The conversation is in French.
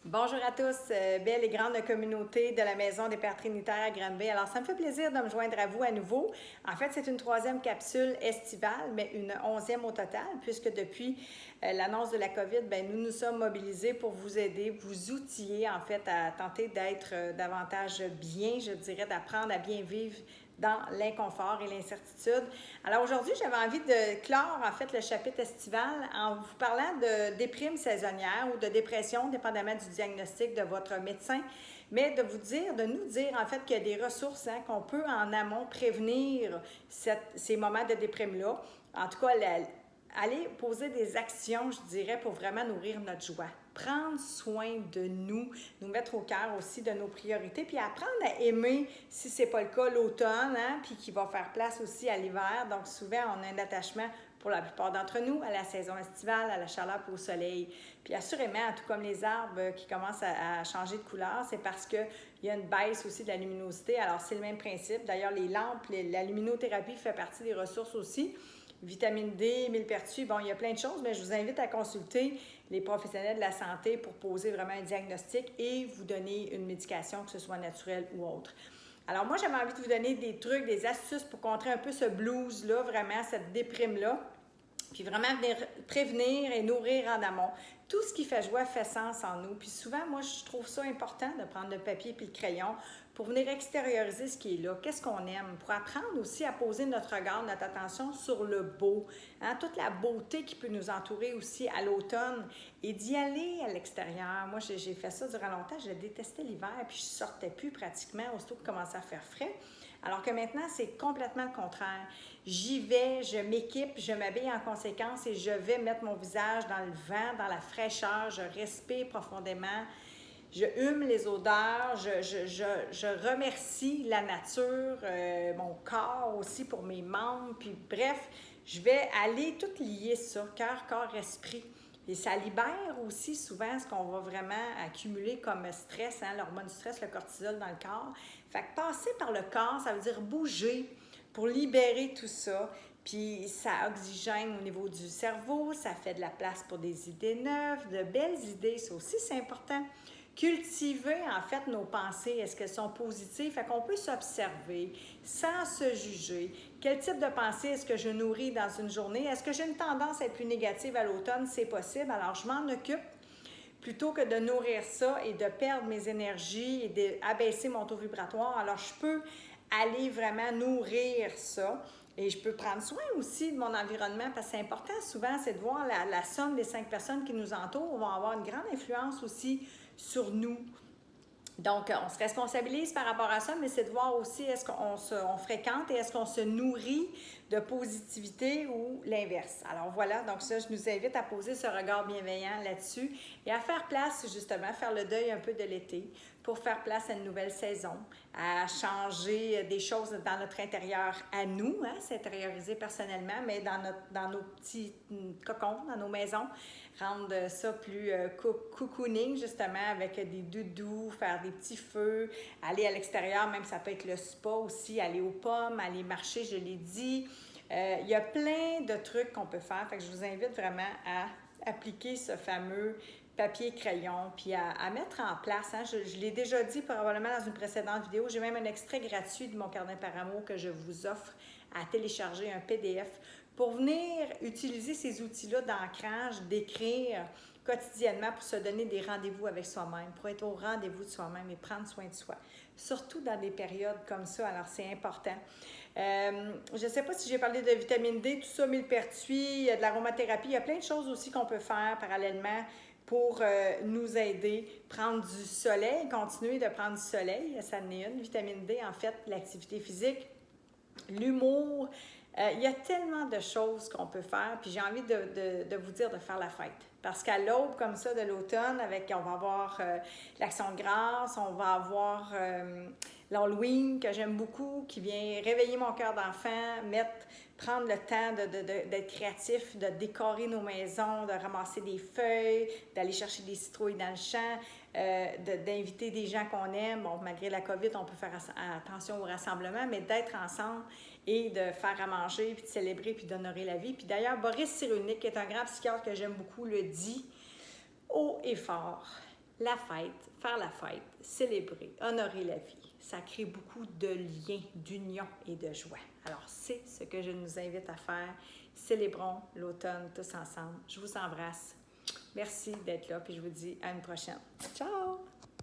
Bonjour à tous, belle et grande communauté de la Maison des Pères Trinitaires à Granby. Alors, ça me fait plaisir de me joindre à vous à nouveau. En fait, c'est une troisième capsule estivale, mais une 11e au total, puisque depuis l'annonce de la COVID, nous nous sommes mobilisés pour vous aider, vous outiller en fait à tenter d'être davantage bien, je dirais, d'apprendre à bien vivre dans l'inconfort et l'incertitude. Alors aujourd'hui, j'avais envie de clore en fait le chapitre estival en vous parlant de déprime saisonnière ou de dépression, dépendamment du diagnostic de votre médecin, mais de vous dire, de nous dire en fait qu'il y a des ressources qu'on peut en amont prévenir ces moments de déprime-là. En tout cas, aller poser des actions, je dirais, pour vraiment nourrir notre joie. Prendre soin de nous, nous mettre au cœur aussi de nos priorités, puis apprendre à aimer, si ce n'est pas le cas, l'automne, puis qui va faire place aussi à l'hiver. Donc souvent, on a un attachement pour la plupart d'entre nous à la saison estivale, à la chaleur et au soleil. Puis assurément, tout comme les arbres qui commencent à changer de couleur, c'est parce qu'il y a une baisse aussi de la luminosité. Alors c'est le même principe. D'ailleurs, les lampes, la luminothérapie fait partie des ressources aussi. Vitamine D, millepertuis, bon, il y a plein de choses, mais je vous invite à consulter les professionnels de la santé pour poser vraiment un diagnostic et vous donner une médication, que ce soit naturelle ou autre. Alors moi, j'avais envie de vous donner des trucs, des astuces pour contrer un peu ce blues-là, vraiment, cette déprime-là, puis vraiment venir prévenir et nourrir en amont. Tout ce qui fait joie fait sens en nous. Puis souvent, moi, je trouve ça important de prendre le papier puis le crayon pour venir extérioriser ce qui est là, qu'est-ce qu'on aime, pour apprendre aussi à poser notre regard, notre attention sur le beau, toute la beauté qui peut nous entourer aussi à l'automne et d'y aller à l'extérieur. Moi, j'ai fait ça durant longtemps, je détestais l'hiver puis je sortais plus pratiquement aussitôt qu'il commençait à faire frais. Alors que maintenant, c'est complètement le contraire. J'y vais, je m'équipe, je m'habille en conséquence et je vais mettre mon visage dans le vent, dans la fraîcheur, je respire profondément, je hume les odeurs, je remercie la nature, mon corps aussi pour mes membres, puis bref, je vais aller tout lier ça, cœur, corps, esprit. Et ça libère aussi souvent ce qu'on va vraiment accumuler comme stress, l'hormone du stress, le cortisol dans le corps. Fait que passer par le corps, ça veut dire bouger pour libérer tout ça. Puis ça oxygène au niveau du cerveau, ça fait de la place pour des idées neuves, de belles idées, ça aussi c'est important. Cultiver en fait nos pensées, est-ce qu'elles sont positives? Fait qu'on peut s'observer sans se juger. Quel type de pensée est-ce que je nourris dans une journée? Est-ce que j'ai une tendance à être plus négative à l'automne? C'est possible, alors je m'en occupe plutôt que de nourrir ça et de perdre mes énergies et d'abaisser mon taux vibratoire. Alors je peux aller vraiment nourrir ça. Et je peux prendre soin aussi de mon environnement parce que c'est important souvent, c'est de voir la somme des 5 personnes qui nous entourent vont avoir une grande influence aussi sur nous. Donc, on se responsabilise par rapport à ça, mais c'est de voir aussi est-ce qu'on fréquente et est-ce qu'on se nourrit de positivité ou l'inverse. Alors voilà, donc ça, je nous invite à poser ce regard bienveillant là-dessus et à faire place, justement, faire le deuil un peu de l'été pour faire place à une nouvelle saison, à changer des choses dans notre intérieur à nous, s'intérioriser personnellement, mais dans nos petits cocons, dans nos maisons, rendre ça plus cocooning, justement, avec des doudous, faire des petits feux, aller à l'extérieur, même ça peut être le spa aussi, aller aux pommes, aller marcher, je l'ai dit. Il y a plein de trucs qu'on peut faire, fait que je vous invite vraiment à appliquer ce fameux papier-crayon, puis à mettre en place. Je l'ai déjà dit probablement dans une précédente vidéo, j'ai même un extrait gratuit de mon carnet par amour que je vous offre à télécharger, un PDF, pour venir utiliser ces outils-là d'ancrage, d'écrire quotidiennement pour se donner des rendez-vous avec soi-même, pour être au rendez-vous de soi-même et prendre soin de soi. Surtout dans des périodes comme ça, alors c'est important. Je ne sais pas si j'ai parlé de vitamine D, tout ça, millepertuis, de l'aromathérapie, il y a plein de choses aussi qu'on peut faire parallèlement pour nous aider. Prendre du soleil, continuer de prendre du soleil, ça en est une. Vitamine D, en fait, l'activité physique, l'humour. Il y a tellement de choses qu'on peut faire, puis j'ai envie de vous dire de faire la fête. Parce qu'à l'aube comme ça de l'automne, on va avoir l'Action de grâce, on va avoir l'Halloween que j'aime beaucoup, qui vient réveiller mon cœur d'enfant, prendre le temps d'être créatif, de décorer nos maisons, de ramasser des feuilles, d'aller chercher des citrouilles dans le champ, d'inviter des gens qu'on aime. Bon, malgré la COVID, on peut faire attention au rassemblement, mais d'être ensemble et de faire à manger, puis de célébrer, puis d'honorer la vie. Puis d'ailleurs, Boris Cyrulnik, qui est un grand psychiatre que j'aime beaucoup, le dit haut et fort. la fête, faire la fête, célébrer, honorer la vie, ça crée beaucoup de liens, d'union et de joie. Alors, c'est ce que je nous invite à faire. Célébrons l'automne tous ensemble. Je vous embrasse. Merci d'être là, puis je vous dis à une prochaine. Ciao!